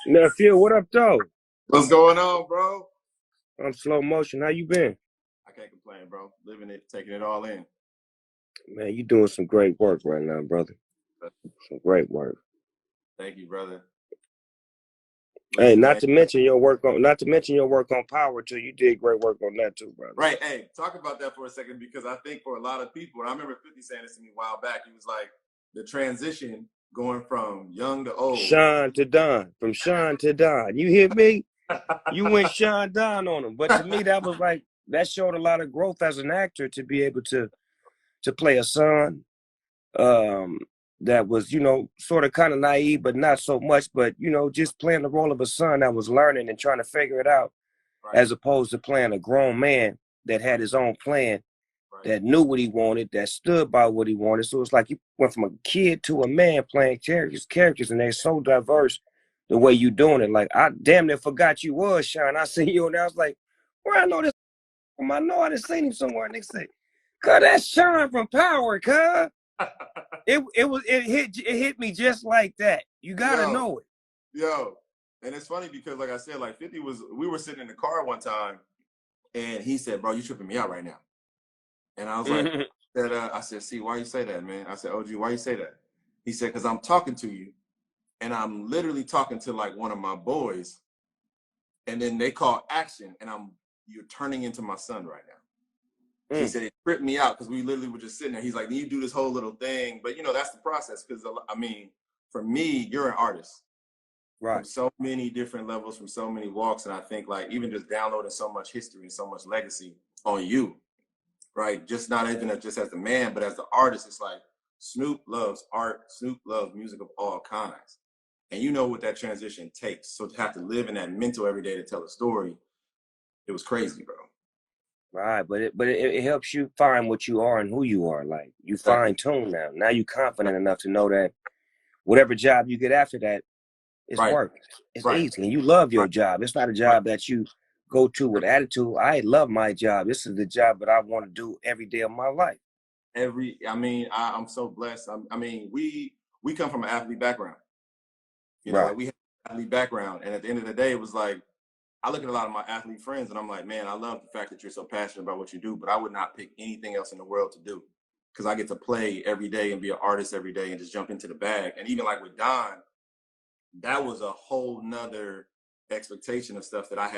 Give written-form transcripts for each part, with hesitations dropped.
Nephew, what up, though? What's going on, bro? I'm slow motion. How you been? I can't complain, bro. Living it, taking it all in. Man, you doing some great work right now, brother. Some great work. Thank you, brother. Hey, Listen, not man. to mention your work on Power too. You did great work on that too, brother. Right. Hey, talk about that for a second because I think for a lot of people, and I remember 50 saying this to me a while back. He was like, the transition going from young to old. Sean to Don, from Sean to Don. You hear me? You went Sean Don on him, but to me that was like that showed a lot of growth as an actor to be able to play a son. Um, that was, sort of kind of naive, but not so much, but, just playing the role of a son that was learning and trying to figure it out, Right. as opposed to playing a grown man that had his own plan, Right. that knew what he wanted, that stood by what he wanted. So it's like you went from a kid to a man playing characters, and they're so diverse the way you doing it. Like, I damn near forgot you was Sean. I seen you and I was like, where I know this from? I know I done seen him somewhere. And they say, cuz that's Sean from Power, cuz. It hit me just like that. You gotta know it. Yo. And it's funny because like I said, like 50 we were sitting in the car one time and he said, bro, you tripping me out right now. And I was like, I said, see, why you say that, man? I said, OG, why you say that? He said, because I'm talking to you and I'm literally talking to like one of my boys. And then they call action and you're turning into my son right now. He said it tripped me out because we literally were just sitting there. He's like, you do this whole little thing, but that's the process. Because I mean, for me, you're an artist, Right. From so many different levels, from so many walks, and I think like even just downloading so much history and so much legacy on you, right? Just not even just as the man, but as the artist. It's like Snoop loves art. Snoop loves music of all kinds, and you know what that transition takes. So to have to live in that mental every day to tell a story, it was crazy, bro. Right, but it helps you find what you are and who you are. Like you fine tune now. Now you confident enough to know that whatever job you get after that, it's work. It's easy, and you love your job. It's not a job that you go to with attitude. I love my job. This is the job that I want to do every day of my life. I'm so blessed. I mean, we come from an athlete background. Right. Like we have an athlete background, and at the end of the day, it was like I look at a lot of my athlete friends, and I'm like, man, I love the fact that you're so passionate about what you do, but I would not pick anything else in the world to do because I get to play every day and be an artist every day and just jump into the bag. And even like with Don, that was a whole nother expectation of stuff that I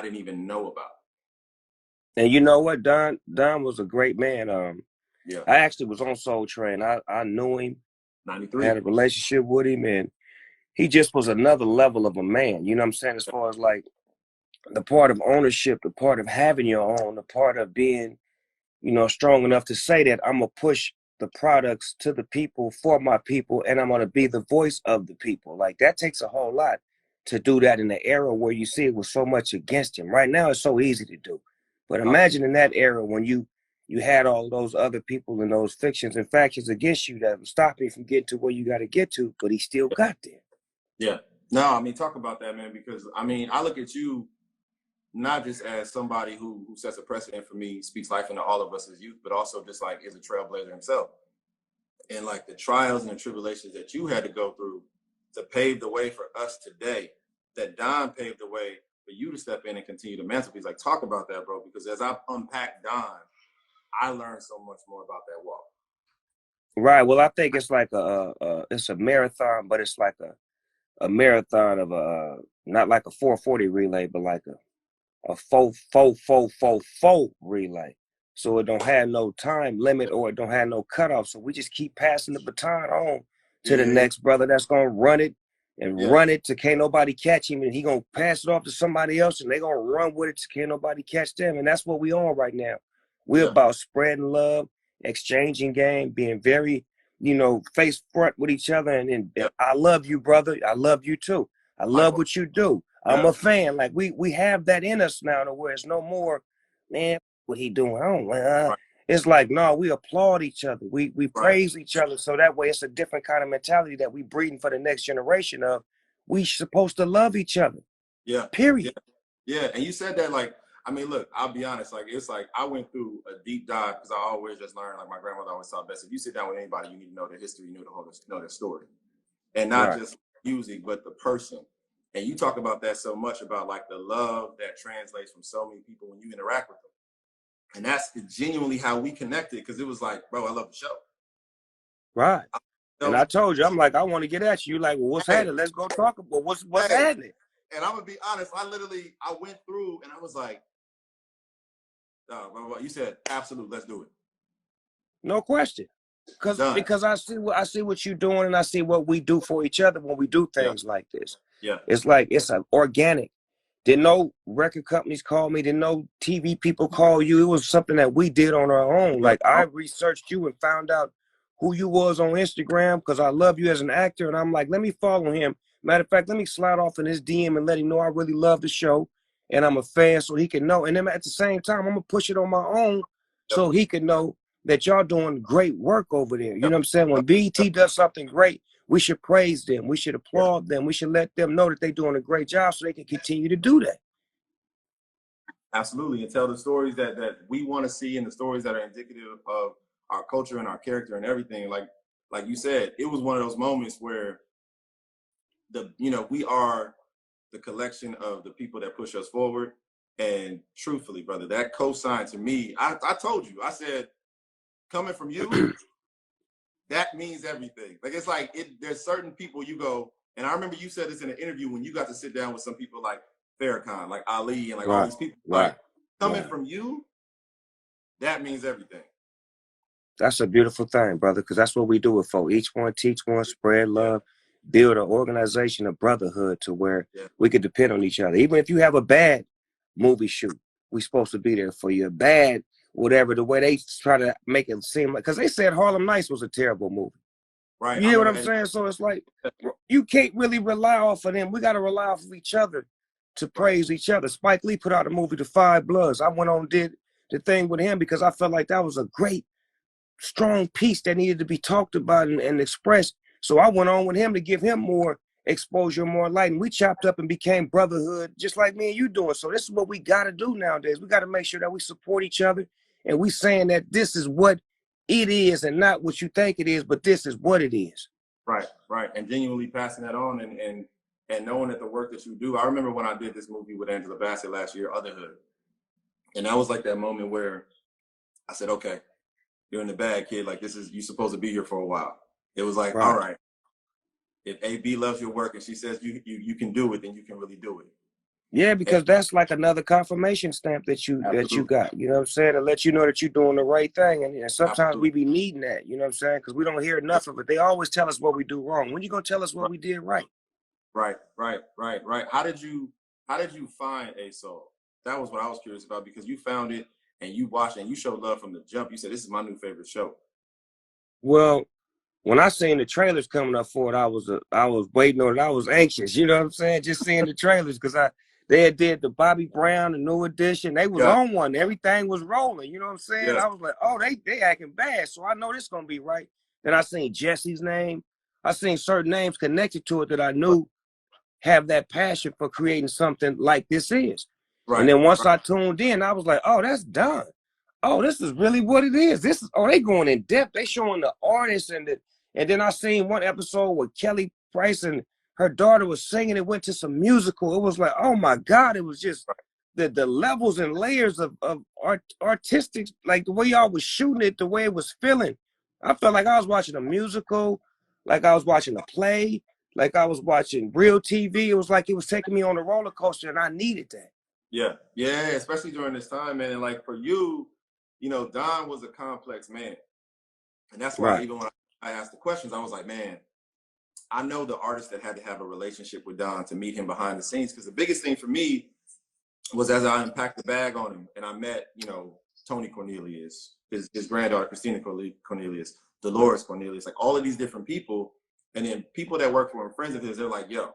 didn't even know about. And you know what, Don was a great man. Yeah. I actually was on Soul Train. I knew him. 93. Had a relationship with him, and he just was another level of a man. You know what I'm saying? As far as like the part of ownership, the part of having your own, the part of being, strong enough to say that I'm going to push the products to the people for my people, and I'm going to be the voice of the people. Like that takes a whole lot to do that in the era where you see it was so much against him. Right now, it's so easy to do. But imagine in that era when you had all those other people and those fictions and factions against you that would stop you from getting to where you got to get to, but he still got there. Yeah. No, I mean, talk about that, man, because I mean, I look at you not just as somebody who sets a precedent for me, speaks life into all of us as youth, but also just like is a trailblazer himself. And like the trials and the tribulations that you had to go through to pave the way for us today, that Don paved the way for you to step in and continue to masterpiece. Like, talk about that, bro, because as I've unpacked Don, I learned so much more about that walk. Right. Well, I think it's like it's a marathon, but it's like a marathon of not like a 440 relay, but like a 4 relay. So it don't have no time limit or it don't have no cutoff. So we just keep passing the baton on to the next brother that's gonna run it and run it to can't nobody catch him, and he gonna pass it off to somebody else, and they gonna run with it to can't nobody catch them. And that's what we on right now. We're about spreading love, exchanging game, being very, face front with each other. And I love you, brother. I love you too. I love what you do. I'm a fan. Like we have that in us now, to where it's no more, man, what he doing? I don't. It's like, no, we applaud each other. We praise each other. So that way, it's a different kind of mentality that we breeding for the next generation of. We supposed to love each other. Yeah. Period. Yeah. And you said that, like, I mean, look, I'll be honest. Like, it's like I went through a deep dive because I always just learned. Like my grandmother always taught best. If you sit down with anybody, you need to know their history, you know their story, and not just music, but the person. And you talk about that so much about like the love that translates from so many people when you interact with them. And that's genuinely how we connected, because it was like, bro, I love the show. Right. And I So, told you, I'm like, I want to get at you. You're like, well, what's hey, happening? Let's go talk about what's hey, happening. and I'm gonna be honest, I went through and I was like, you said absolute, let's do it. No question. Done. Because I see what you're doing, and I see what we do for each other when we do Yeah. things like this. Yeah. It's like it's an organic. Didn't no record companies call me. Didn't no TV people call you. It was something that we did on our own. Like I researched you and found out who you was on Instagram because I love you as an actor. And I'm like, let me follow him. Matter of fact, let me slide off in his DM and let him know I really love the show and I'm a fan so he can know. And then at the same time, I'm going to push it on my own so he can know that y'all doing great work over there. You know what I'm saying? When BET does something great, we should praise them. We should applaud them. We should let them know that they're doing a great job so they can continue to do that. Absolutely. And tell the stories that we want to see, and the stories that are indicative of our culture and our character and everything. Like you said, it was one of those moments where we are the collection of the people that push us forward. And truthfully, brother, that cosign to me, I told you, I said, coming from you, that means everything. Like, it's like there's certain people you go, and I remember you said this in an interview when you got to sit down with some people like Farrakhan, like Ali, and like all these people. Like, coming from you, that means everything. That's a beautiful thing, brother, because that's what we do it for. Each one, teach one, spread love, build an organization of brotherhood to where we could depend on each other. Even if you have a bad movie shoot, we're supposed to be there for you. Bad, whatever, the way they try to make it seem like, because they said Harlem Nights was a terrible movie. Right. You hear what I'm saying? So it's like, you can't really rely off of them. We got to rely off of each other to praise each other. Spike Lee put out a movie, The Five Bloods. I went on and did the thing with him because I felt like that was a great, strong piece that needed to be talked about and expressed. So I went on with him to give him more exposure, more light. And we chopped up and became brotherhood, just like me and you doing. So this is what we got to do nowadays. We got to make sure that we support each other. And we saying that this is what it is and not what you think it is, but this is what it is. Right, right. And genuinely passing that on and knowing that the work that you do. I remember when I did this movie with Angela Bassett last year, Otherhood. And that was like that moment where I said, okay, you're in the bag, kid. Like, you're supposed to be here for a while. It was like, all right, if AB loves your work and she says you can do it, then you can really do it. Yeah, because that's like another confirmation stamp that you got. You know what I'm saying? To let you know that you're doing the right thing. And sometimes we be needing that, you know what I'm saying? Because we don't hear enough of it. They always tell us what we do wrong. When you gonna tell us what we did right? Right. How did you find A Soul? That was what I was curious about, because you found it and you watched and you showed love from the jump. You said, this is my new favorite show. Well, when I seen the trailers coming up for it, I was waiting on it. I was anxious, you know what I'm saying? Just seeing the trailers because they had did the Bobby Brown, the New Edition. They was on one. Everything was rolling. You know what I'm saying? Yes. I was like, oh, they acting bad. So I know this gonna be right. Then I seen Jesse's name. I seen certain names connected to it that I knew have that passion for creating something like this is. Right. And then once I tuned in, I was like, oh, that's done. Oh, this is really what it is. This is they going in depth. They showing the artists and then I seen one episode where Kelly Price and her daughter was singing. It went to some musical. It was like, oh my God, it was just the levels and layers of artistic, like the way y'all was shooting it, the way it was feeling. I felt like I was watching a musical, like I was watching a play, like I was watching real TV. It was like it was taking me on a roller coaster, and I needed that. Yeah, especially during this time, man. And like for you, Don was a complex man. And that's why even when I asked the questions, I was like, man, I know the artist that had to have a relationship with Don to meet him behind the scenes. Because the biggest thing for me was as I unpacked the bag on him and I met, Tony Cornelius, his granddaughter, Christina Cornelius, Dolores Cornelius, like all of these different people. And then people that work for him, friends of his, they're like, yo,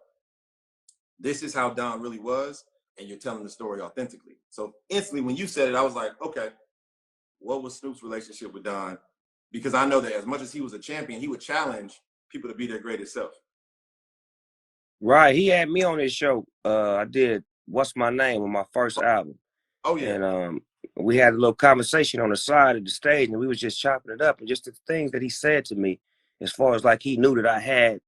this is how Don really was. And you're telling the story authentically. So instantly when you said it, I was like, okay, what was Snoop's relationship with Don? Because I know that as much as he was a champion, he would challenge people to be their greatest self. Right. He had me on his show. I did What's My Name on my first album. Oh, yeah. And we had a little conversation on the side of the stage, and we was just chopping it up. And just the things that he said to me, as far as like he knew that I had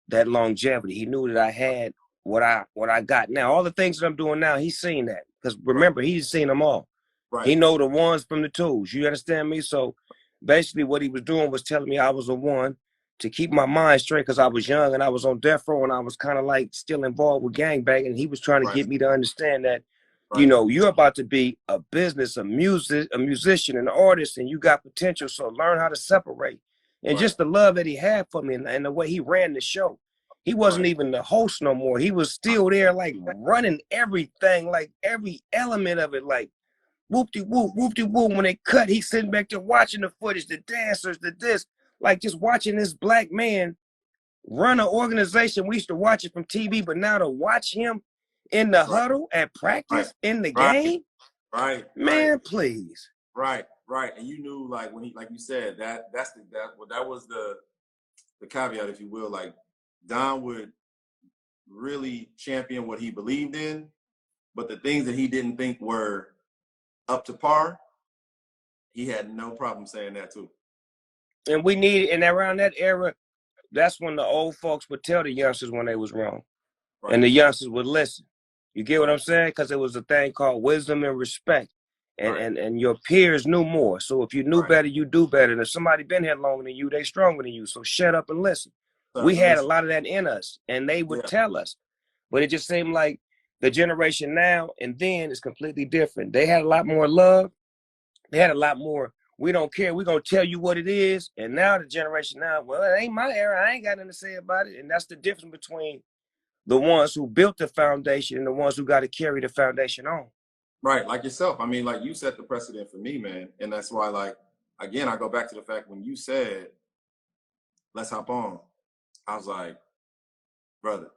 that longevity. He knew that I had what I got now. All the things that I'm doing now, he's seen that. Because Right. remember, he's seen them all. Right. He know the ones from the twos. You understand me? So basically what he was doing was telling me I was the one to keep my mind straight because I was young and I was on death row and I was kind of like still involved with gangbanging. And he was trying to Right. get me to understand that, you Right. know, you're about to be a business, a musician, an artist, and you got potential. So learn how to separate. And Right. just the love that he had for me and the way he ran the show. He wasn't Right. even the host no more. He was still there, like running everything, like every element of it, like whoop-de-whoop, whoop-de-whoop. When they cut, he's sitting back there watching the footage, the dancers, the this, like just watching this black man run an organization. We used to watch it from TV, but now to watch him in the Right. huddle at Right. practice, in the Right. game, Right. Right. man, please. Right. Right. And you knew, like, when he, like you said, that was the caveat, if you will. Like, Don would really champion what he believed in, but the things that he didn't think were up to par, he had no problem saying that too. And we need, and around that era, that's when the old folks would tell the youngsters when they was wrong. Right. And the youngsters would listen. You get what Right. I'm saying? Because it was a thing called wisdom and respect. And, Right. and your peers knew more. So if you knew Right. better, you do better. And if somebody been here longer than you, they stronger than you. So shut up and listen. We had a Listen. lot of that in us, and they would Yeah. tell us. But it just seemed like the generation now and then is completely different. They had a lot more love. They had a lot more, we don't care. We're going to tell you what it is. And now the generation now, well, it ain't my era. I ain't got nothing to say about it. And that's the difference between the ones who built the foundation and the ones who got to carry the foundation on. Right. Like yourself. I mean, like, you set the precedent for me, man. And that's why, like, again, I go back to the fact when you said, let's hop on, I was like, brother,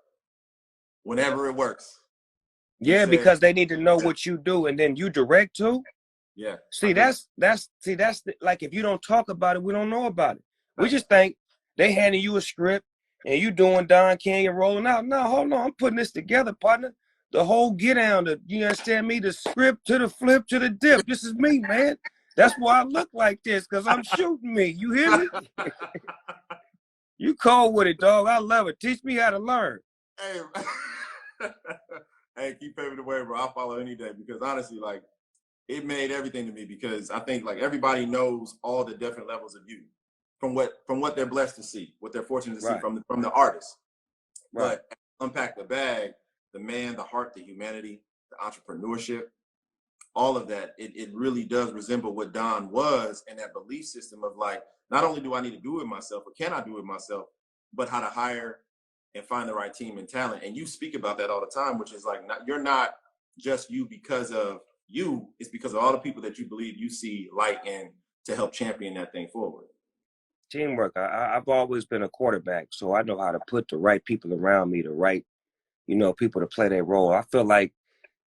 whenever it works. You Yeah, said, because they need to know what you do, and then you direct too. yeah, I See, do. like if you don't talk about it, we don't know about it. We Right. just think they handing you a script and you doing Don King and rolling out. No, hold on, I'm putting this together, partner. The whole get down, you understand me? The script to the flip to the dip. This is me, man. That's why I look like this, because I'm shooting me. You hear me? You cold with it, dog. I love it. Teach me how to learn. Hey, hey, keep paving the way, bro. I'll follow any day, because honestly, like, it made everything to me, because I think, like, everybody knows all the different levels of you from what they're blessed to see, what they're fortunate to see Right, from the artist. right. But unpack the bag, the man, the heart, the humanity, the entrepreneurship, all of that, it really does resemble what Don was, and that belief system of, like, not only do I need to do it myself, or can I do it myself, but how to hire and find the right team and talent. And you speak about that all the time, which is like, you're not just you because of you, it's because of all the people that you believe you see light in to help champion that thing forward. Teamwork. I've always been a quarterback, so I know how to put the right people around me, the right, people to play their role. I feel like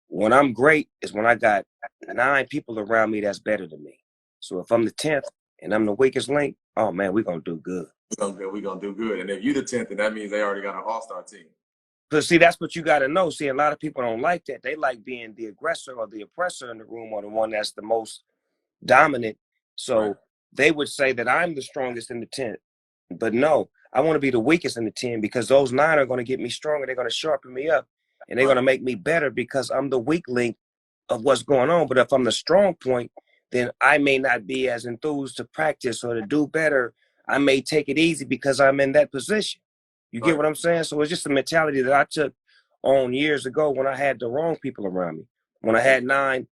when I'm great is when I got 9 people around me that's better than me. So if I'm the 10th and I'm the weakest link, oh man, we're gonna do good. We're gonna do good. And if you're the 10th, then that means they already got an all-star team. But see, that's what you got to know. See, a lot of people don't like that. They like being the aggressor or the oppressor in the room, or the one that's the most dominant. Right. So they would say that I'm the strongest in the tent. But no, I want to be the weakest in the 10, because those 9 are going to get me stronger. They're going to sharpen me up, and they're going Right. to make me better, because I'm the weak link of what's going on. But if I'm the strong point, then I may not be as enthused to practice or to do better. I may take it easy because I'm in that position. You get Right. what I'm saying? So it's just a mentality that I took on years ago when I had the wrong people around me. When I had 9,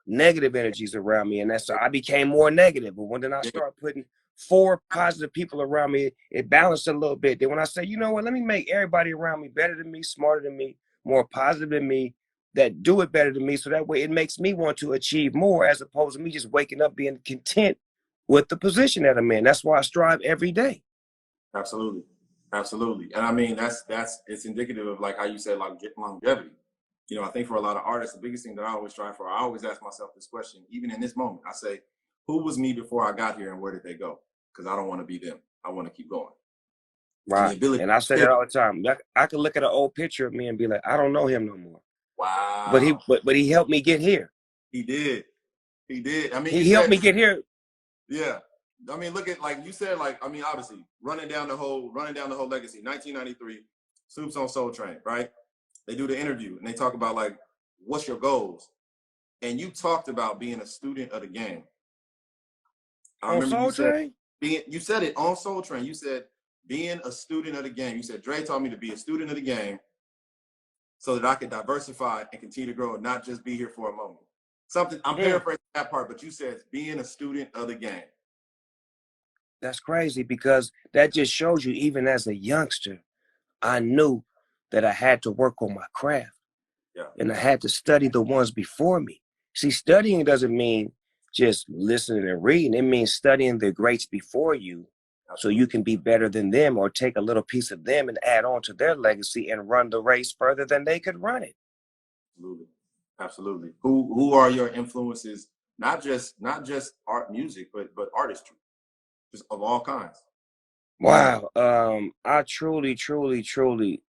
negative energies around me, and that's I became more negative. But when then I start putting 4 positive people around me, it balanced a little bit. Then when I say, you know what, let me make everybody around me better than me, smarter than me, more positive than me, that do it better than me, so that way it makes me want to achieve more, as opposed to me just waking up being content with the position that I'm in. That's why I strive every day. Absolutely. Absolutely. And I mean, that's it's indicative of, like, how you said, like, longevity. I think for a lot of artists, the biggest thing that I always strive for, I always ask myself this question, even in this moment. I say, who was me before I got here, and where did they go? Because I don't want to be them. I want to keep going. And the Right. ability And I say to that all the time. I could look at an old picture of me and be like, I don't know him no more. But he wow. but he helped me get here. He did. He did. I mean, you He helped said, me get here. yeah. I mean, look at, like you said, like, I mean, obviously running down the whole legacy. 1993, Snoop's on Soul Train, right? They do the interview and they talk about like, what's your goals? And you talked about being a student of the game. I On remember you Soul said Train? you said it on Soul Train. You said being a student of the game. You said Dre taught me to be a student of the game so that I could diversify and continue to grow and not just be here for a moment. Something I'm paraphrasing that part, but you said being a student of the game. That's crazy because that just shows you, even as a youngster, I knew that I had to work on my craft. Yeah. And I had to study the ones before me. See, studying doesn't mean just listening and reading. It means studying the greats before you so you can be better than them, or take a little piece of them and add on to their legacy and run the race further than they could run it. Absolutely. Absolutely. Who are your influences? Not just art music, but artistry, just of all kinds. Wow. I truly,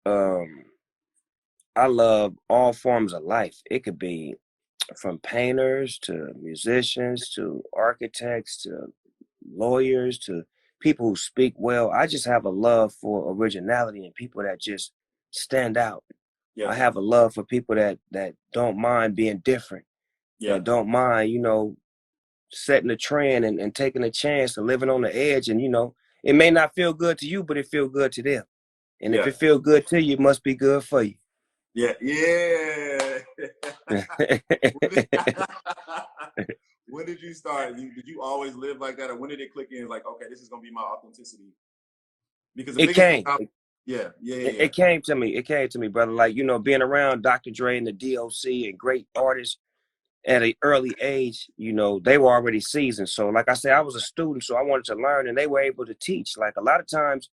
I love all forms of life. It could be from painters to musicians to architects to lawyers to people who speak well. I just have a love for originality and people that just stand out. Yeah. I have a love for people that don't mind being different, Yeah. that don't mind, setting a trend and taking a chance and living on the edge. And, it may not feel good to you, but it feel good to them. And if Yeah. it feel good to you, it must be good for you. Yeah. Yeah. When did you start? Did you always live like that, or when did it click in? Like, okay, this is gonna be my authenticity. Because the It biggest thing, came. yeah. It came to me. It came to me, brother. Like, being around Dr. Dre and the DOC and great artists at an early age, they were already seasoned. So like I said, I was a student, so I wanted to learn, and they were able to teach. Like a lot of times,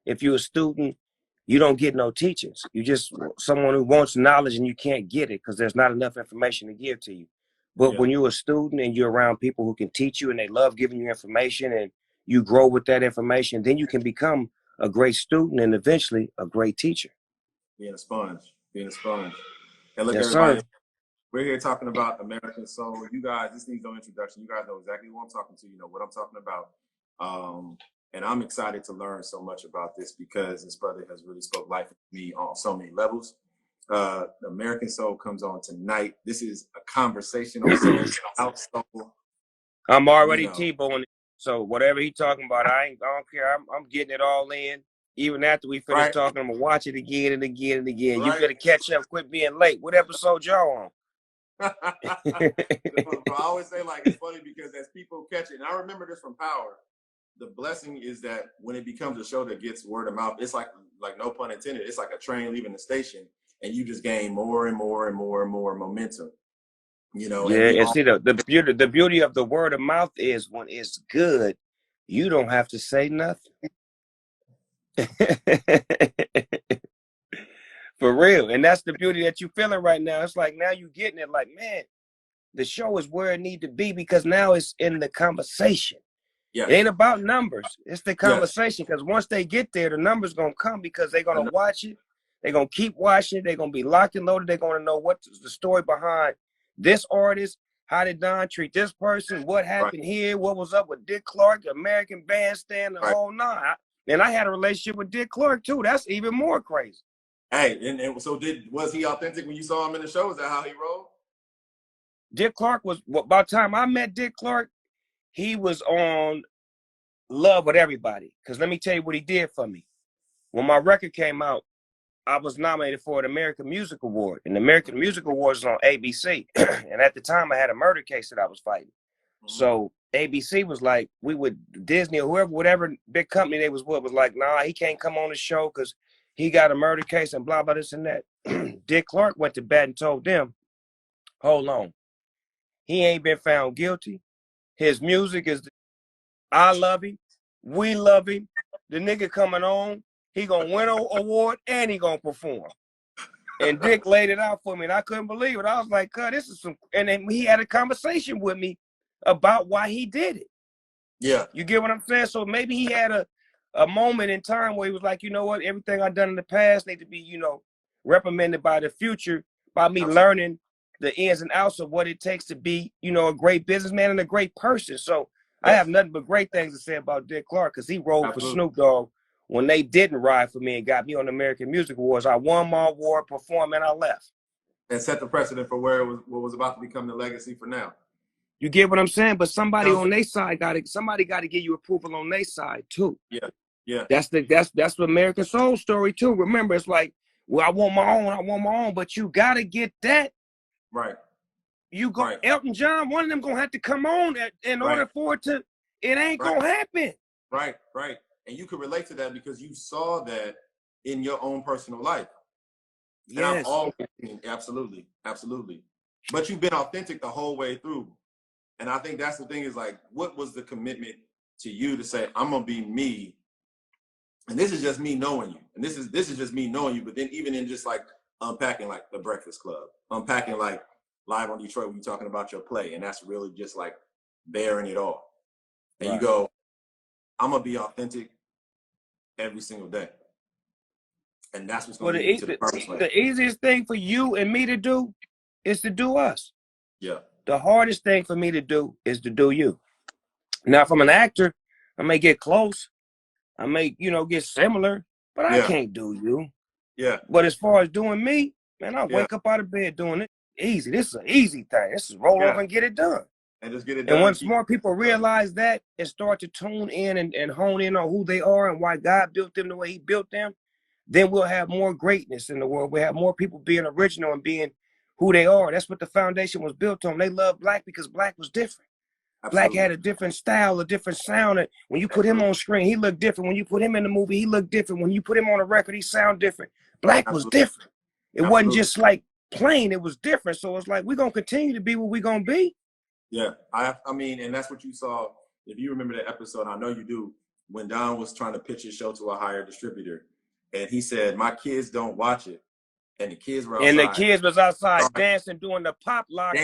if you're a student, you don't get no teachings. You just someone who wants knowledge and you can't get it because there's not enough information to give to you. But Yeah. when you're a student and you're around people who can teach you and they love giving you information and you grow with that information, then you can become a great student and eventually a great teacher. Being a sponge. Being a sponge. And look, Yes, sir. everybody, we're here talking about American Soul. You guys, this needs no introduction. You guys know exactly who I'm talking to. You know what I'm talking about. And I'm excited to learn so much about this because this brother has really spoke life to me on so many levels. American Soul comes on tonight. This is a conversation on soul, out soul. I'm already T-boning, so whatever he talking about, I don't care. I'm getting it all in. Even after we finish Right. talking, I'm gonna watch it again and again and again. You Right. better catch up. Quit being late. What episode y'all on? But I always say, like, it's funny because as people catch it, and I remember this from Power, the blessing is that when it becomes a show that gets word of mouth, it's like no pun intended, it's like a train leaving the station, and you just gain more and more and more and more momentum. Yeah, and see the beauty of the word of mouth is when it's good, you don't have to say nothing. For real. And that's the beauty that you're feeling right now. It's like now you're getting it like, man, the show is where it need to be because now it's in the conversation. Yes. It ain't about numbers. It's the conversation because yes. once they get there, the numbers going to come because they're going to watch it. They're going to keep watching it. They're going to be locked and loaded. They're going to know what's the story behind this artist. How did Don treat this person? What happened here? What was up with Dick Clark, American Bandstand, the whole nine? And I had a relationship with Dick Clark too. That's even more crazy. Hey, and so was he authentic when you saw him in the show? Is that how he rolled? Dick Clark was, by the time I met Dick Clark, he was on Love with Everybody. Because let me tell you what he did for me. When my record came out, I was nominated for an American Music Award. And the American Music Award was on ABC. And at the time, I had a murder case that I was fighting. So ABC was like, Disney or whoever, whatever big company they was with, was like, nah, he can't come on the show because he got a murder case and blah, blah, this and that. Dick Clark went to bat and told them, hold on. He ain't been found guilty. His music is, I love him. We love him. The nigga coming on, he gonna win an award and he gonna perform. And Dick laid it out for me, and I couldn't believe it. I was like, God, this is some. And then he had a conversation with me about why he did it. Yeah. You get what I'm saying? So maybe he had a moment in time where he was like, you know what, everything I've done in the past need to be, reprimanded by the future by me learning the ins and outs of what it takes to be, a great businessman and a great person. So I have nothing but great things to say about Dick Clark because he rolled for Snoop Dogg when they didn't ride for me and got me on the American Music Awards. I won my award, performed, and I left. And set the precedent for where it was, what was about to become the legacy for now. You get what I'm saying? But somebody on their side somebody got to give you approval on their side too. Yeah, yeah. That's the American Soul story too. Remember, it's like, well, I want my own, but you got to get that. Right. You go, right. Elton John, one of them gonna have to come on in order for it to. It ain't gonna happen. Right, right. And you could relate to that because you saw that in your own personal life. Yes. And I've always seen, absolutely, absolutely. But you've been authentic the whole way through. And I think that's the thing is like, what was the commitment to you to say, I'm gonna be me? And this is just me knowing you. And this is just me knowing you. But then even in just like unpacking like The Breakfast Club, unpacking like Live on Detroit when you're talking about your play. And that's really just like bearing it all. And you go, I'm gonna be authentic every single day. And that's what's going to lead to the promised land. The easiest thing for you and me to do is to do us. Yeah. The hardest thing for me to do is to do you. Now, if I'm an actor, I may get close. I may, get similar, but I can't do you. Yeah. But as far as doing me, man, I wake up out of bed doing it easy. This is an easy thing. This is roll over and get it done. And just get it done. And once more people realize that and start to tune in and hone in on who they are and why God built them the way he built them, then we'll have more greatness in the world. We'll have more people being original and being who they are. That's what the foundation was built on. They loved Black because Black was different. Absolutely. Black had a different style, a different sound. And when you put him on screen, he looked different. When you put him in the movie, he looked different. When you put him on a record, he sound different. Black was different. It wasn't just like plain, it was different. So it's like, we're going to continue to be what we're going to be. Yeah, I mean, and that's what you saw. If you remember that episode, I know you do, when Don was trying to pitch his show to a higher distributor. And he said, my kids don't watch it. And the kids were outside. And the kids was outside dancing, doing the pop lock.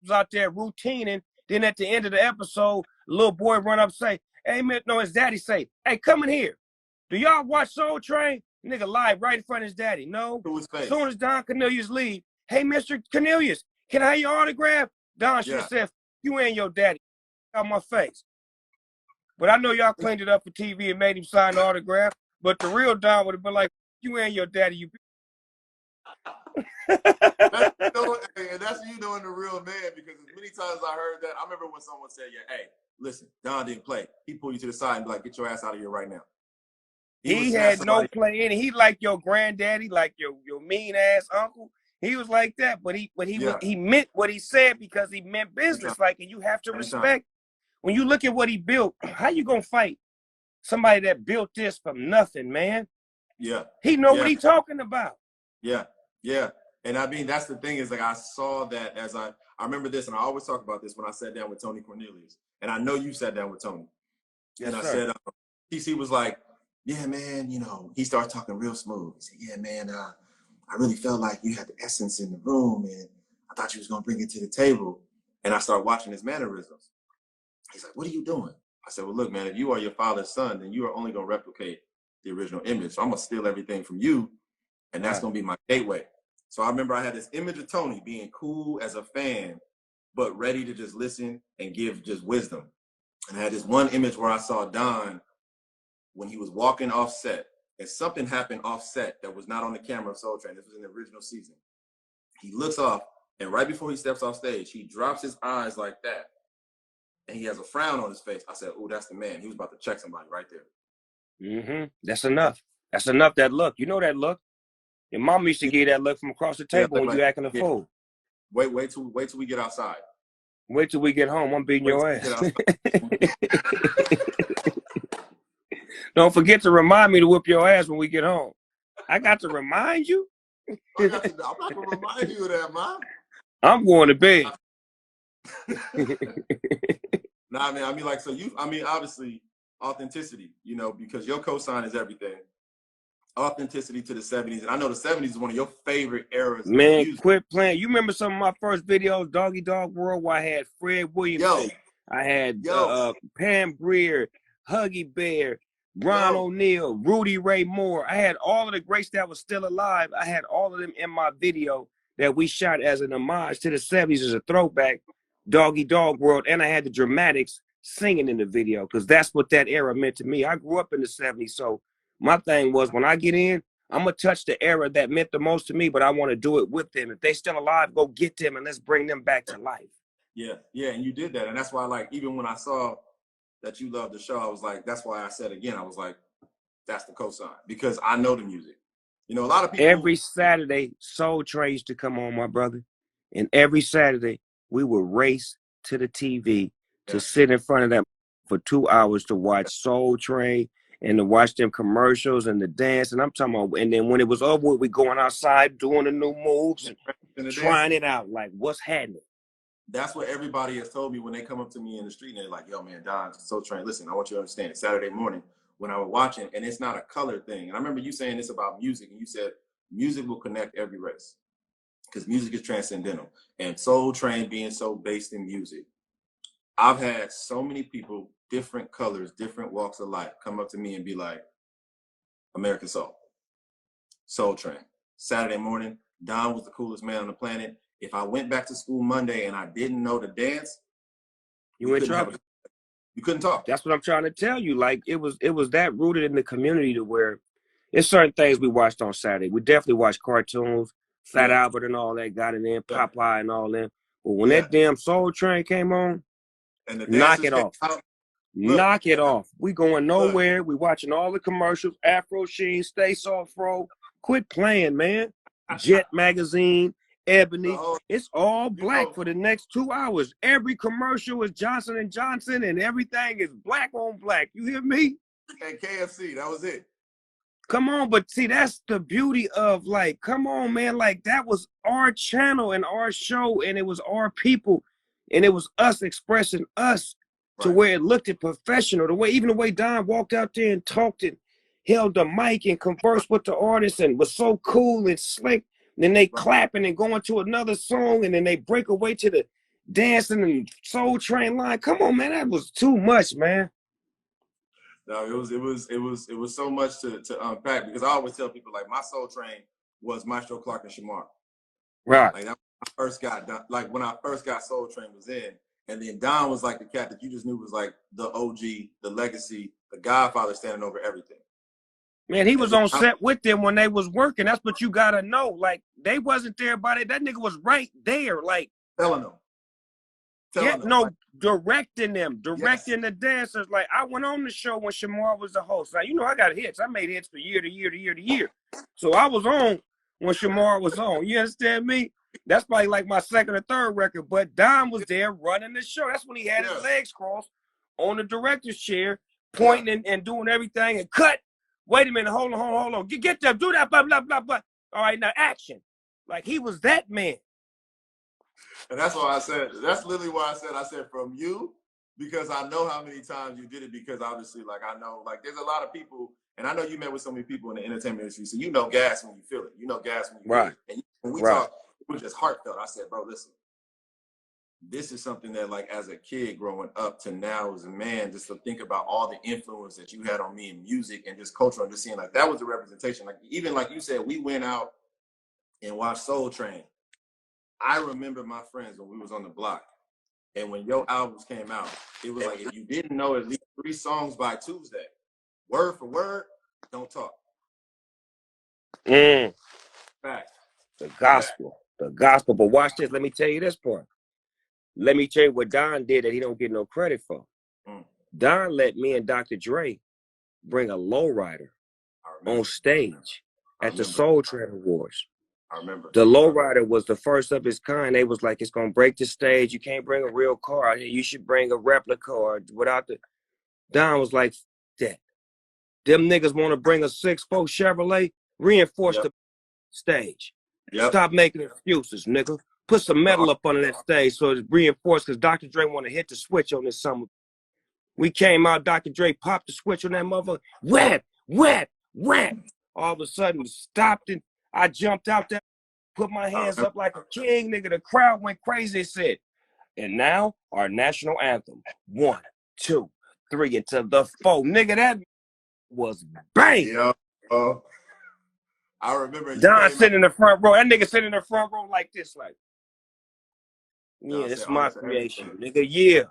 Was out there routining. Then at the end of the episode, little boy run up and say, hey, man, no, his daddy say, hey, come in here. Do y'all watch Soul Train? Nigga live right in front of his daddy. No. As soon as Don Cornelius leave, hey, Mr. Cornelius, can I have your autograph? Don should have said, you and your daddy out my face. But I know y'all cleaned it up for TV and made him sign the autograph. But the real Don would have been like, you and your daddy, you. And that's you knowing the real man, because as many times I heard that, I remember when someone said, hey, listen, Don didn't play. He pulled you to the side and be like, get your ass out of here right now. He had no play in it. He like your granddaddy, like your mean ass uncle. He was like that, but he meant what he said because he meant business. Like, and you have to respect when you look at what he built. How you gonna fight somebody that built this from nothing, man? Yeah, he know what he talking about. Yeah, yeah. And I mean, that's the thing is like I saw that as I remember this, and I always talk about this when I sat down with Tony Cornelius, and I know you sat down with Tony. Yes, and I said, TC was like, yeah, man, he started talking real smooth. He said, yeah, man, I really felt like you had the essence in the room, and I thought you was going to bring it to the table. And I started watching his mannerisms. He's like, what are you doing? I said, well, look, man, if you are your father's son, then you are only going to replicate the original image. So I'm going to steal everything from you, and that's going to be my gateway. So I remember I had this image of Tony being cool as a fan, but ready to just listen and give just wisdom. And I had this one image where I saw Don when he was walking off set, and something happened off set that was not on the camera of Soul Train. This was in the original season. He looks off, and right before he steps off stage, he drops his eyes like that, and he has a frown on his face. I said, oh, that's the man. He was about to check somebody right there. Mm-hmm. That's enough. That's enough, that look. You know that look. Your mom used to give that look from across the table when you acting a fool. Wait till we get outside. Wait till we get home. I'm beating your ass. Don't forget to remind me to whip your ass when we get home. I got to remind you? I'm not going to remind you of that, man. I'm going to bed. Nah, man, I mean, like, so obviously, authenticity, because your cosign is everything. Authenticity to the 70s. And I know the 70s is one of your favorite eras. Man, quit playing. You remember some of my first videos, Doggy Dog World, where I had Fred Williamson. I had Pam Grier, Huggy Bear, Ron O'Neal, Rudy Ray Moore. I had all of the greats that was still alive. I had all of them in my video that we shot as an homage to the 70s as a throwback, Doggy Dog World. And I had the dramatics singing in the video, because that's what that era meant to me. I grew up in the 70s, so my thing was when I get in, I'm gonna touch the era that meant the most to me, but I want to do it with them. If they still alive, go get them and let's bring them back to life. Yeah, yeah, and you did that, and that's why, like, even when I saw that you loved the show, I was like, that's why I said again, I was like, that's the cosign, because I know the music. You know, a lot of people. Every Saturday, Soul Train used to come on, my brother, and every Saturday we would race to the TV to Yeah, sit in front of them for 2 hours to watch Soul Train and to watch them commercials and the dance. And I'm talking about, and then when it was over, we going outside doing the new moves and and the trying dancing. it out, like what's happening. That's what everybody has told me when they come up to me in the street and they're like, yo, man, Don, Soul Train, listen, I want you to understand, Saturday morning when I was watching, and it's not a color thing. And I remember you saying this about music, and you said music will connect every race because music is transcendental. And Soul Train being so based in music, I've had so many people, different colors, different walks of life, come up to me and be like, American Soul, Soul Train, Saturday morning, Don was the coolest man on the planet. If I went back to school Monday and I didn't know the dance, You in trouble. You couldn't talk. That's what I'm trying to tell you. Like it was that rooted in the community to where it's certain things we watched on Saturday. We definitely watched cartoons, Fat Yeah, Albert and all that got it in, yeah, Popeye and all that. But when yeah. that damn Soul Train came on, And the knock dancers it came off. out. Look, Knock it off. We going look. nowhere. We watching all the commercials. Afro Sheen, Stay Soft Fro. Quit playing, man. Jet Magazine, Ebony. whole, It's all you black know, for the next 2 hours. Every commercial is Johnson and Johnson, and everything is black on black. You hear me? and KFC, that was it. Come on, but see, that's the beauty of like, come on, man. Like that was our channel and our show, and it was our people, and it was us expressing us to Right. where it looked at professional. The way, even the way Don walked out there and talked and held the mic and conversed with the artists and was so cool and slick. And then they Right. clapping and going to another song, and then they break away to the dancing and Soul Train line. Come on, man, that was too much, man. No, it was so much to unpack, because I always tell people, like, my Soul Train was Maestro Clark and Shamar. Right. Like that when I first got done, like when I first got Soul Train was in, and then Don was like the cat that you just knew was like the OG, the legacy, the Godfather standing over everything. Man, he And was then on set with them when they was working. That's what you gotta know. Like they wasn't there by it. That nigga was right there. Like telling them, yeah, like, no, directing them, yes, directing the dancers. Like I went on the show when Shamar was the host. Now you know I got hits. I made hits for year to year to year to year. So I was on when Shamar was on. You understand me? That's probably like my second or third record. But Don was there running the show. That's when he had his legs crossed on the director's chair, yeah. pointing and doing everything and cut. Wait a minute, hold on. Get them, do that, blah, blah, blah, blah. All right, now action. Like he was that man. And that's why I said, that's literally why I said from you, because I know how many times you did it, because obviously, like, I know, like, there's a lot of people, and I know you met with so many people in the entertainment industry, so you know gas when you feel it. You know gas when you Right. get it. And when we Right. talk, it was just heartfelt. I said, bro, listen, this is something that, like, as a kid growing up to now as a man, just to think about all the influence that you had on me in music and just culture, and just seeing, like, that was the representation. Like, even like you said, we went out and watched Soul Train. I remember my friends when we was on the block, and when your albums came out, it was like, if you didn't know at least 3 songs by Tuesday, word for word, don't talk. Fact. The gospel. The gospel. But watch this. Let me tell you this part. Let me tell you what Don did that he don't get no credit for. Don let me and Dr. Dre bring a lowrider on stage at the Soul Train Awards. I remember. The lowrider was the first of its kind. They was like, it's gonna break the stage. You can't bring a real car out here. You should bring a replica or without the. Don was like, that. Them niggas want to bring a 6'4" Chevrolet. Reinforce the stage. Stop making excuses, nigga. Put some metal up under that stage so it's reinforced, because Dr. Dre want to hit the switch on this summer. We came out, Dr. Dre popped the switch on that motherfucker. Whap. All of a sudden, stopped and I jumped out there, put my hands up like a king, nigga. The crowd went crazy. It said, and now our national anthem. 1, 2, 3 until the 4. Nigga, that was bang. Yeah. I remember Don sitting in the front row. That nigga sitting in the front row like this, like, yeah, this is my creation, nigga. Yeah.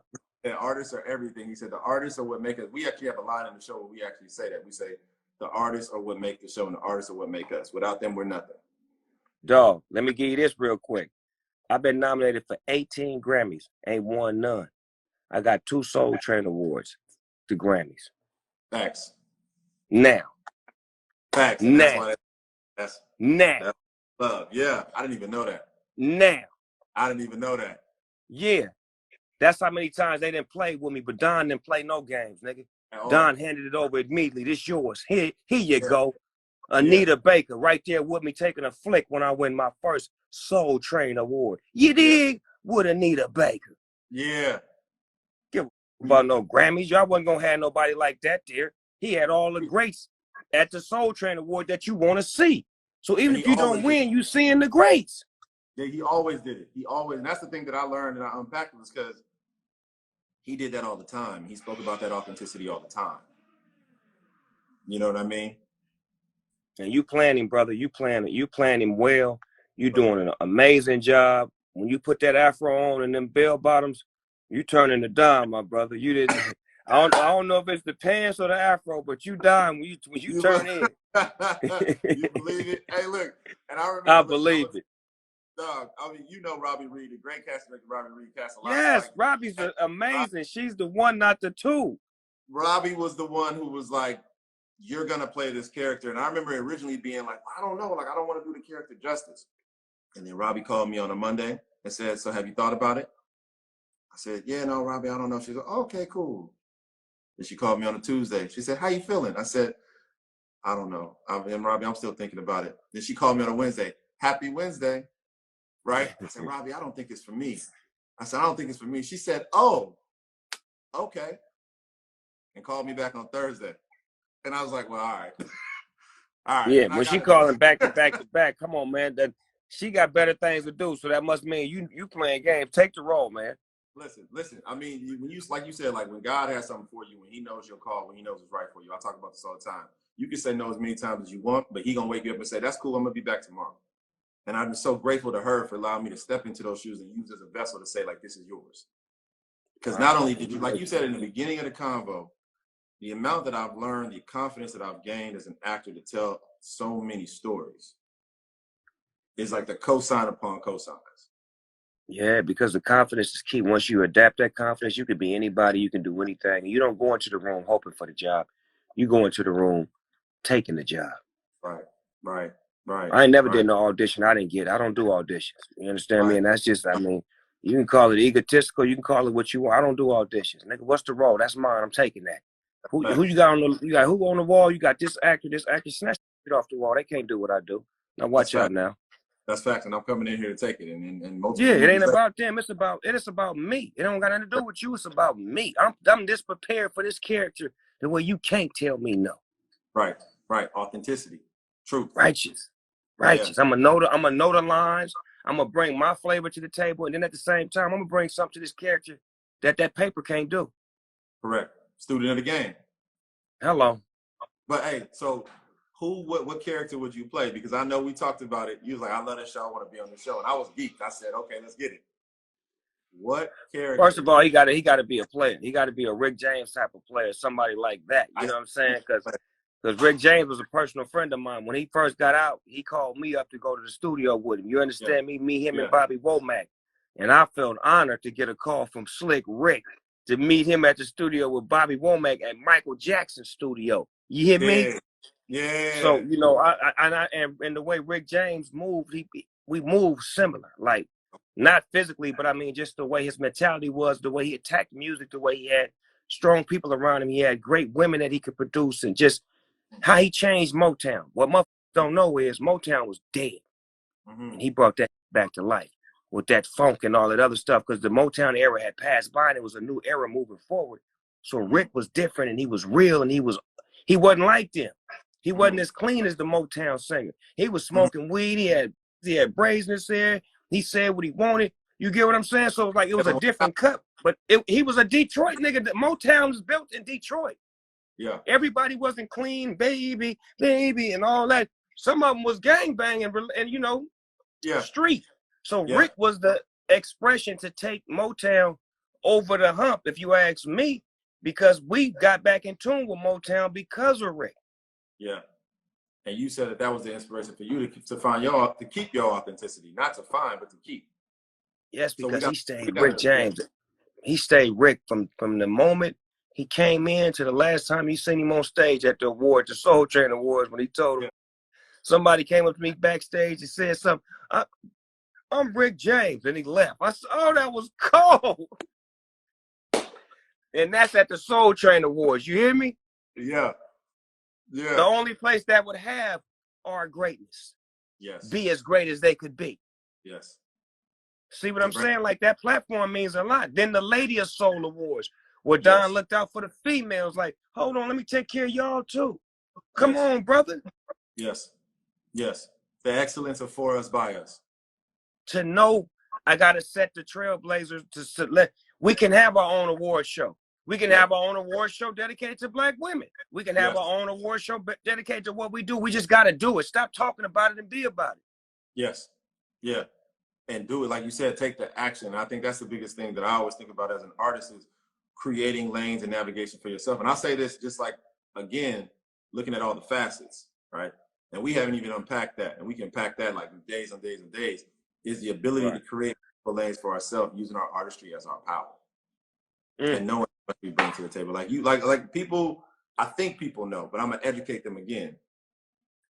And artists are everything. He said the artists are what make us. We actually have a line in the show where we actually say that. We say the artists are what make the show, and the artists are what make us. Without them, we're nothing. Dog, let me give you this real quick. I've been nominated for 18 Grammys, ain't won none. I got 2 Soul Train Awards, the Grammys. Facts. Now. Facts. And that's why that's love. Yeah, I didn't even know that. Now. I didn't even know that. Yeah. That's how many times they didn't play with me, but Don didn't play no games, nigga. Don handed it over immediately. This yours. Here you go. Anita Baker right there with me taking a flick when I win my first Soul Train Award. You dig? With Anita Baker. Yeah. Give about no Grammys. Y'all wasn't gonna have nobody like that there. He had all the greats at the Soul Train Award that you want to see. So even if you don't win, you seeing the greats. Yeah, he always did it. He always, and that's the thing that I learned and I unpacked was because he did that all the time. He spoke about that authenticity all the time. You know what I mean? And you playing him, brother. You playing him well. You doing an amazing job. When you put that afro on and them bell bottoms, you turning the dime, my brother. You didn't. I don't know if it's the pants or the afro, but you dime when you turn in. You believe it? Hey, look, and I remember. I believe it. Dog, I mean, you know Robbie Reed, the great cast director Robbie Reed cast a lot. Yes, Robbie's amazing. She's the one, not the two. Robbie was the one who was like, you're gonna play this character. And I remember originally being like, I don't know, like I don't want to do the character justice. And then Robbie called me on a Monday and said, so have you thought about it? I said, yeah, no, Robbie, I don't know. She said, okay, cool. Then she called me on a Tuesday. She said, how you feeling? I said, I don't know. And Robbie, I'm still thinking about it. Then she called me on a Wednesday. Happy Wednesday. Right? I said, Robbie, I don't think it's for me. I said, I don't think it's for me. She said, oh, okay. And called me back on Thursday. And I was like, well, all right. All right. Yeah, when she calling back to back to back, come on, man. That she got better things to do. So that must mean you playing games. Take the role, man. Listen. I mean, when you, like you said, like when God has something for you, when he knows your call, when he knows what's right for you. I talk about this all the time. You can say no as many times as you want, but he gonna wake you up and say, that's cool, I'm gonna be back tomorrow. And I'm so grateful to her for allowing me to step into those shoes and use as a vessel to say, like, this is yours. Because not only did you, like you said in the beginning of the convo, the amount that I've learned, the confidence that I've gained as an actor to tell so many stories is like the cosign upon cosigns. Yeah, because the confidence is key. Once you adapt that confidence, you can be anybody, you can do anything. You don't go into the room hoping for the job. You go into the room taking the job. Right. I ain't never did no audition. I don't do auditions. You understand me? And that's just, I mean, you can call it egotistical. You can call it what you want. I don't do auditions. Nigga, what's the role? That's mine. I'm taking that. Who you got on who on the wall? You got this actor. Snatch it off the wall. They can't do what I do. Now watch out now. That's facts, and I'm coming in here to take it. And multiple. Yeah, it ain't about them. It's about me. It don't got nothing to do with you. It's about me. I'm this prepared for this character the way you can't tell me no. Right. Authenticity, truth, righteous. Yeah. I'm gonna know the lines. I'm gonna bring my flavor to the table, and then at the same time, I'm gonna bring something to this character that paper can't do. Correct. Student of the game. Hello. But hey, so what character would you play? Because I know we talked about it. You was like, I love this show. I want to be on the show. And I was geeked. I said, okay, let's get it. What character? First of all, he got to be a player. He got to be a Rick James type of player, somebody like that. You know what I'm saying? Because Rick James was a personal friend of mine. When he first got out, he called me up to go to the studio with him. You understand me? Me, him, and Bobby Womack. And I felt honored to get a call from Slick Rick to meet him at the studio with Bobby Womack at Michael Jackson's studio. You hear me? Yeah. So, you know, and the way Rick James moved, we moved similar. Like, not physically, but I mean, just the way his mentality was, the way he attacked music, the way he had strong people around him. He had great women that he could produce, and just how he changed Motown. What motherfuckers don't know is Motown was dead. And he brought that back to life with that funk and all that other stuff, because the Motown era had passed by and it was a new era moving forward. So Rick was different, and he was real, and he wasn't like them. He wasn't as clean as the Motown singer. He was smoking weed. He had braids in his hair. He said what he wanted. You get what I'm saying? So it was a different cut. But he was a Detroit nigga. Motown was built in Detroit. Yeah. Everybody wasn't clean, baby, and all that. Some of them was gangbanging and you know, street. So Rick was the expression to take Motown over the hump, if you ask me, because we got back in tune with Motown because of Rick. Yeah. And you said that was the inspiration for you to find to keep your authenticity, not to find, but to keep. Yes, because he stayed Rick James. He stayed Rick from the moment he came in to the last time you seen him on stage at the awards, the Soul Train Awards, when he told him, somebody came up to me backstage and said something, I'm Rick James, and he left. I said, oh, that was cold. And that's at the Soul Train Awards. You hear me? Yeah. Yeah. The only place that would have our greatness. Yes. Be as great as they could be. Yes. See what I'm saying? Like, that platform means a lot. Then the Lady of Soul Awards, where Don looked out for the females, like, hold on, let me take care of y'all too. Come on, brother. Yes. Yes. The excellence of for us, by us. To know I got to set the trailblazers to let, we can have our own award show. We can have our own award show dedicated to Black women. We can have our own award show dedicated to what we do. We just got to do it. Stop talking about it and be about it. Yes. Yeah. And do it. Like you said, take the action. And I think that's the biggest thing that I always think about as an artist is creating lanes and navigation for yourself. And I say this just like, again, looking at all the facets, right? And we haven't even unpacked that. And we can pack that like days and days and days, is the ability to create lanes for ourselves using our artistry as our power. And knowing what we bring to the table. Like you, like people, I think people know, but I'm gonna educate them again.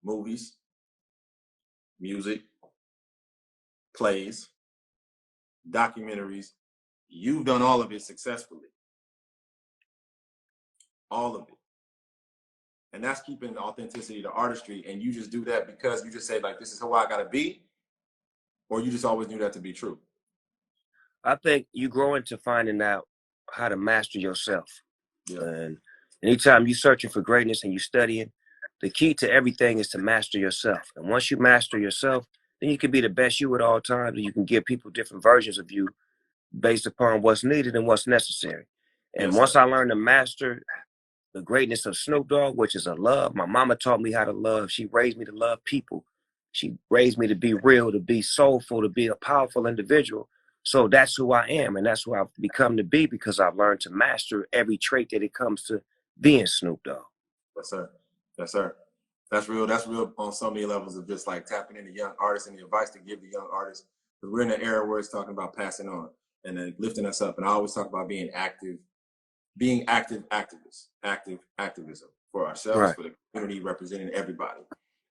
Movies, music, plays, documentaries. You've done all of it successfully. All of it. And that's keeping the authenticity to artistry. And you just do that because you just say, like, this is who I gotta be, or you just always knew that to be true? I think you grow into finding out how to master yourself. And anytime you're searching for greatness and you're studying, the key to everything is to master yourself. And once you master yourself, then you can be the best you at all times, and you can give people different versions of you based upon what's needed and what's necessary. And once I learned to master the greatness of Snoop Dogg, which is a love, my mama taught me how to love. She raised me to love people. She raised me to be real, to be soulful, to be a powerful individual. So that's who I am, and that's who I've become to be because I've learned to master every trait that it comes to being Snoop Dogg. Yes, sir. Yes, sir. That's real. That's real on so many levels of just like tapping into young artists and the advice to give the young artists. Because we're in an era where it's talking about passing on and then lifting us up. And I always talk about being active activists, active activism for ourselves, for the community, representing everybody.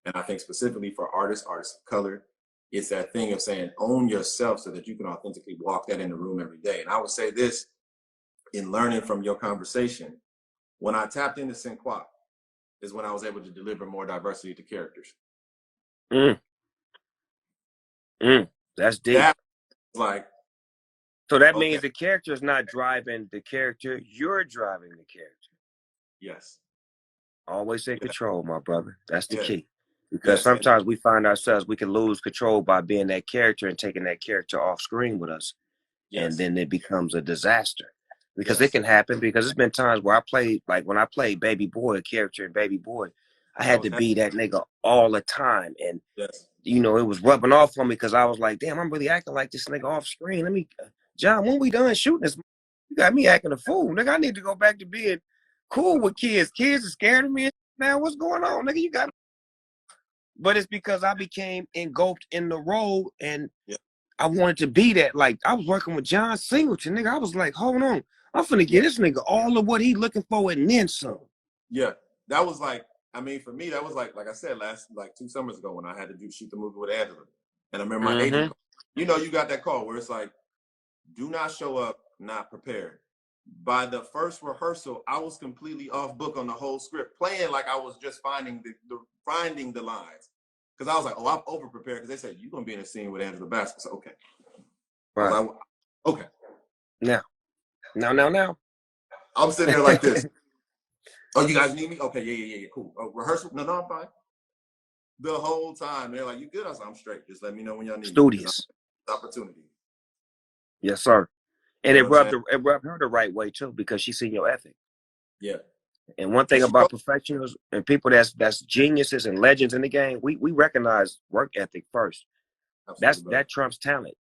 And I think specifically for artists of color, it's that thing of saying, own yourself so that you can authentically walk that in the room every day. And I would say this in learning from your conversation, when I tapped into Sinquat is when I was able to deliver more diversity to characters. That's deep. That like, so that means the character is not driving the character, you're driving the character. Yes. Always in control, my brother. That's the key. Because sometimes we find ourselves, we can lose control by being that character and taking that character off screen with us. And then it becomes a disaster. Because it can happen, because it's been times where I played, like when I played Baby Boy, a character in Baby Boy, I had to be that nigga all the time. And, you know, it was rubbing off on me because I was like, damn, I'm really acting like this nigga off screen. Let me, John, when we done shooting this, you got me acting a fool. Nigga, I need to go back to being cool with kids. Kids are scared of me now. What's going on? Nigga, you got me. But it's because I became engulfed in the role and I wanted to be that. Like, I was working with John Singleton, nigga. I was like, hold on. I'm finna get this nigga all of what he looking for and then some. Yeah, that was like, I mean, for me, that was like I said, like 2 summers ago when I had to shoot the movie with Angela. And I remember my agent, you know, you got that call where it's like, do not show up not prepared. By the first rehearsal, I was completely off book on the whole script, playing like I was just finding the lines. Because I was like, oh, I'm over prepared. Because they said, you're going to be in a scene with Angela Bassett. So, okay. Right. Like, okay. Now. I'm sitting there like this. Oh, you guys need me? Okay, yeah, cool. Rehearsal? No, I'm fine. The whole time, they're like, you good? I was like, I'm straight. Just let me know when y'all need Studious. me. Opportunity. Yes, sir. And it rubbed her the right way, too, because she seen your ethic. Yeah. And one thing about professionals and people that's geniuses and legends in the game, we recognize work ethic first. Absolutely, that trumps talent.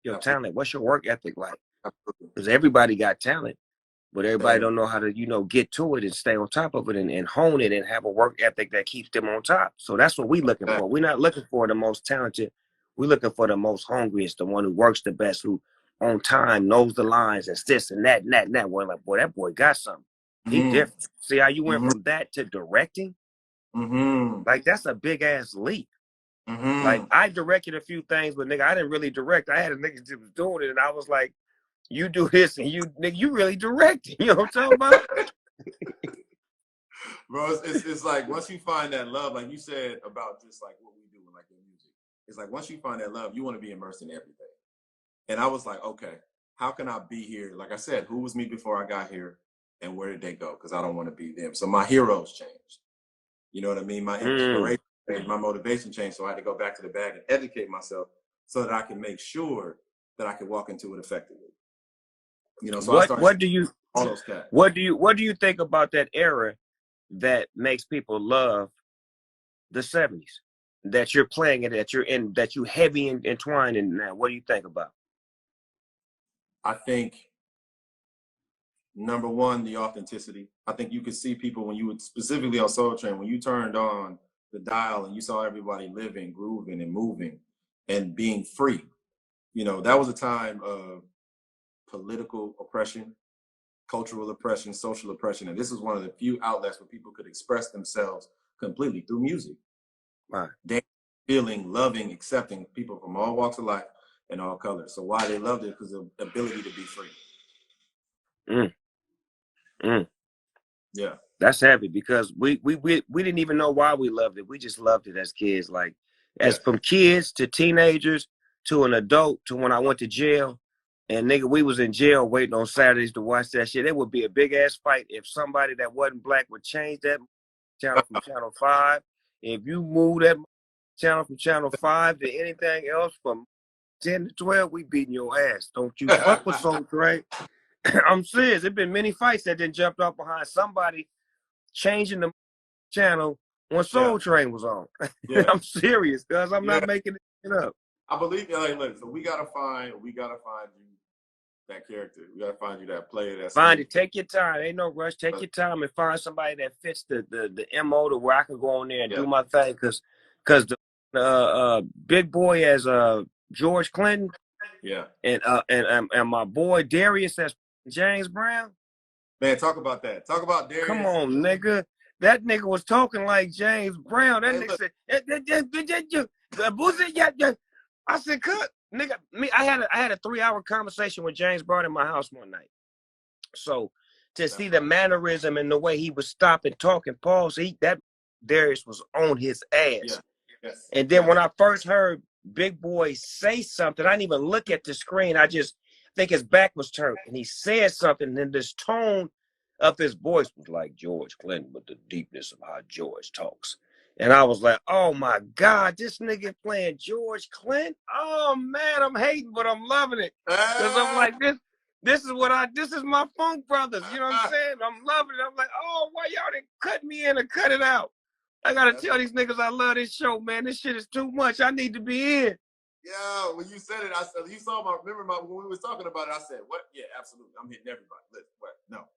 Your talent. What's your work ethic like? because everybody got talent, but everybody And don't know how to, get to it and stay on top of it and hone it and have a work ethic that keeps them on top. So that's what we're looking for. We're not looking for the most talented. We're looking for the most hungriest, the one who works the best, who on time knows the lines and this and that and that and that. We're like, boy, that boy got something. He different. See how you went from that to directing? Like, that's a big ass leap. Like, I directed a few things, but nigga, I didn't really direct. I had a nigga that was doing it, and I was like, you do this, and nigga, you really directing. You know what I'm talking about? Bro, it's like once you find that love, like you said about just like what we do in like the music, it's like once you find that love, you want to be immersed in everything. And I was like, okay, how can I be here? Like I said, who was me before I got here, and where did they go? Because I don't want to be them. So my heroes changed. You know what I mean? My inspiration changed, my motivation changed. So I had to go back to the bag and educate myself so that I can make sure that I can walk into it effectively. You know, so I started what do you all those cats. what do you think about that era that makes people love the 70s? That you're playing it, that you're in, that you heavy entwined in now. What do you think about? I think number one, the authenticity. I think you could see people when you would specifically on Soul Train, when you turned on the dial and you saw everybody living, grooving, and moving and being free. You know, that was a time of political oppression, cultural oppression, social oppression. And this was one of the few outlets where people could express themselves completely through music. Right. Dancing, feeling, loving, accepting people from all walks of life and all colors. So why they loved it? Because of the ability to be free. Yeah. That's heavy, because we didn't even know why we loved it. We just loved it as kids. Like, as from kids to teenagers to an adult to when I went to jail. And nigga, we was in jail waiting on Saturdays to watch that shit. It would be a big ass fight if somebody that wasn't black would change that channel from channel 5. If you move that channel from channel 5 to anything else from 10 to 12, we beating your ass. Don't you fuck with Soul Train. I'm serious. There's been many fights that then jumped off behind somebody changing the channel when Soul Train was on. I'm serious, cuz I'm not making it up. I believe, like, look, so we gotta find you that character. We gotta find you that player. That's find it. Take your time. Ain't no rush. Take your time and find somebody that fits the MO to where I can go on there and do my thing. Cause the big boy as George Clinton. And my boy Darius as James Brown. Man, talk about that. Talk about Darius. Come on, nigga. That nigga was talking like James Brown. That nigga said, I said, cut, nigga. I had a 3-hour conversation with James Brown in my house one night. So to see the mannerism and the way he would stop and talk and pause, that Darius was on his ass. And then when I first heard Big Boy say something, I didn't even look at the screen. I just think his back was turned, and he said something, and this tone of his voice was like George Clinton with the deepness of how George talks. And I was like, oh my God, this nigga playing George Clinton? Oh man, I'm hating, but I'm loving it. Because I'm like, this is my Funk Brothers. You know what I'm saying? I'm loving it. I'm like, oh, why y'all didn't cut me in or cut it out? I gotta tell these niggas I love this show, man. This shit is too much. I need to be in. Yeah, when you said it, I said, you saw when we was talking about it, I said, what? Yeah, absolutely. I'm hitting everybody. What? No.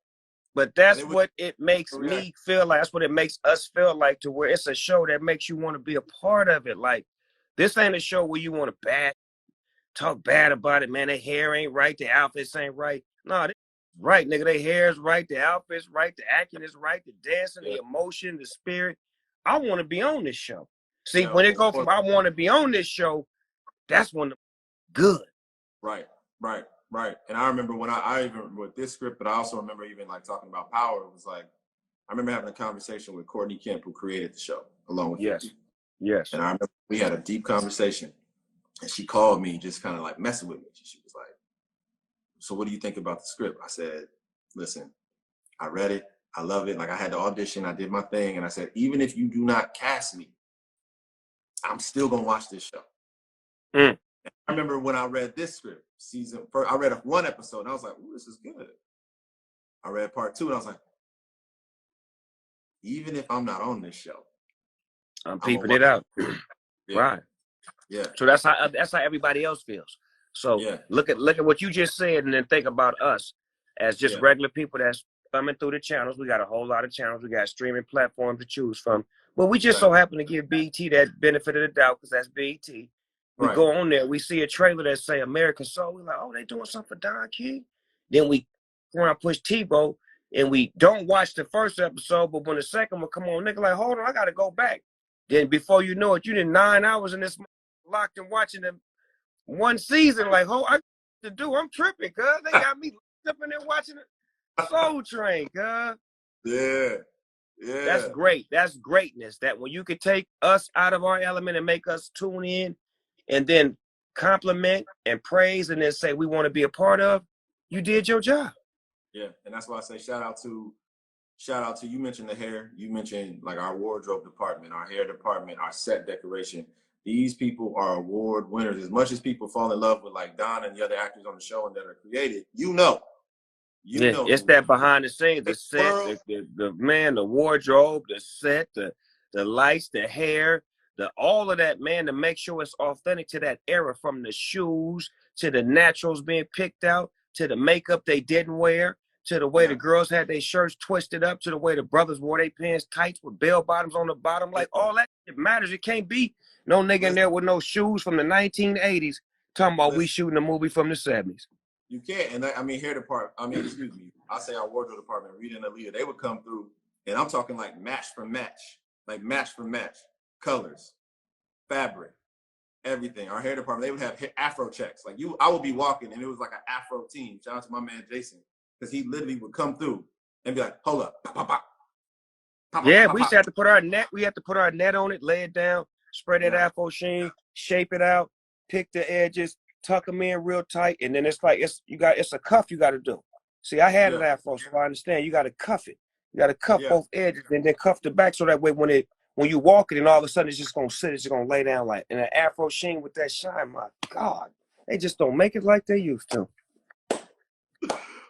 But that's what it makes me feel like. That's what it makes us feel like, to where it's a show that makes you want to be a part of it. Like, this ain't a show where you want to talk bad about it, man. Their hair ain't right, the outfits ain't right. No, right, nigga. Their hair's right, the outfit's right, the acting is right, the dancing, the emotion, the spirit. I want to be on this show. See, when it go from I want to be on this show, that's when good. Right. And I remember when I even with this script, but I also remember even like talking about power. It was like, I remember having a conversation with Courtney Kemp, who created the show, along with 50. Yes. And I remember we had a deep conversation, and she called me just kind of like messing with me. She was like, so what do you think about the script? I said, listen, I read it. I love it. Like, I had to audition. I did my thing. And I said, even if you do not cast me, I'm still going to watch this show. I remember when I read this script, I read one episode, and I was like, ooh, this is good. I read part 2, and I was like, even if I'm not on this show, I'm peeping it out. Right. Yeah. So that's how everybody else feels. So Yeah. look at what you just said, and then think about us as just Yeah. regular people that's thumbing through the channels. We got a whole lot of channels. We got streaming platforms to choose from. But we just Right. so happen to give BET that benefit of the doubt because that's BET. We Right. go on there, we see a trailer that say American Soul. We're like, oh, they doing something for Don King. Then we go around push Tebow, and we don't watch the first episode, but when the second one come on, nigga, like, hold on, I gotta go back. Then before you know it, you did 9 hours in this locked and watching them one season. Like, oh, I to do. I'm tripping, cuz they got me up in there watching it. Soul Train, cuz. Yeah. That's Yeah. great. That's greatness. That when you could take us out of our element and make us tune in and then compliment and praise and then say we want to be a part of, you did your job. Yeah. And that's why I say shout out to you. Mentioned the hair. You mentioned like our wardrobe department, our hair department, our set decoration. These people are award winners. As much as people fall in love with like Don and the other actors on the show and that are created, you know Yeah, it's the that behind the scenes, the set, world. the man, the wardrobe, the set, the lights, the hair, the all of that, man, to make sure it's authentic to that era, from the shoes to the naturals being picked out, to the makeup they didn't wear, to the way Yeah. the girls had their shirts twisted up, to the way the brothers wore their pants tights with bell bottoms on the bottom. Like all that, it matters. It can't be no nigga in there with no shoes from the 1980s talking about we shooting a movie from the 70s. You can't. And I mean, hair department, excuse me, I say our wardrobe department, Rita and Aaliyah, they would come through, and I'm talking like match for match, colors, fabric, everything. Our hair department, they would have afro checks. Like I would be walking, and it was like an afro team. Shout out to my man Jason, because he literally would come through and be like, hold up, pop, pop, pop. Yeah, we used to have to put our net. We had to put our net on it, lay it down, spread that Yeah. afro sheen, shape it out, pick the edges, tuck them in real tight, and then it's like it's a cuff you got to do. See, I had an afro, so I understand. You got to cuff it. You got to cuff both edges and then cuff the back, so that way when you walk it, and all of a sudden it's just gonna sit, it's just gonna lay down like. And an afro sheen with that shine, my God, they just don't make it like they used to.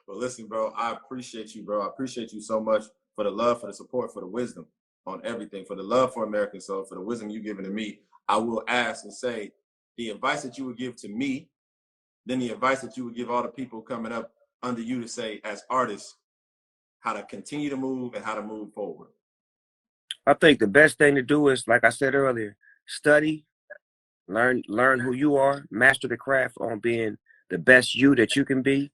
Well, listen, bro, I appreciate you, bro. I appreciate you so much for the love, for the support, for the wisdom on everything, for the love for American Soul, for the wisdom you've given to me. I will ask and say the advice that you would give to me, then the advice that you would give all the people coming up under you to say as artists, how to continue to move and how to move forward. I think the best thing to do is, like I said earlier, study, learn who you are, master the craft on being the best you that you can be.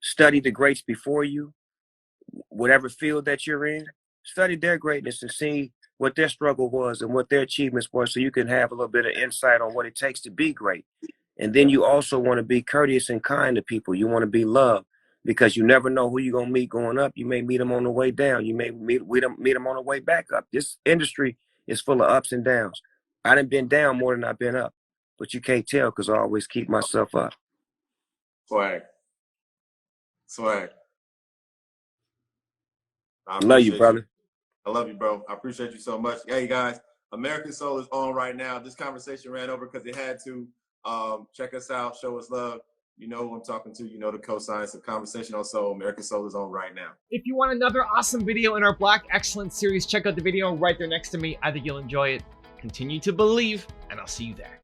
Study the greats before you, whatever field that you're in. Study their greatness and see what their struggle was and what their achievements were, so you can have a little bit of insight on what it takes to be great. And then you also want to be courteous and kind to people. You want to be loved, because you never know who you're going to meet going up. You may meet them on the way down. You may meet them on the way back up. This industry is full of ups and downs. I done been down more than I've been up, but you can't tell because I always keep myself up. Swag. I love you, brother. I love you, bro. I appreciate you so much. Hey, guys, American Soul is on right now. This conversation ran over because it had to. Check us out. Show us love. You know who I'm talking to. You know the cosign. It's a conversation on soul. American Soul is on right now. If you want another awesome video in our Black Excellence series, check out the video right there next to me. I think you'll enjoy it. Continue to believe, and I'll see you there.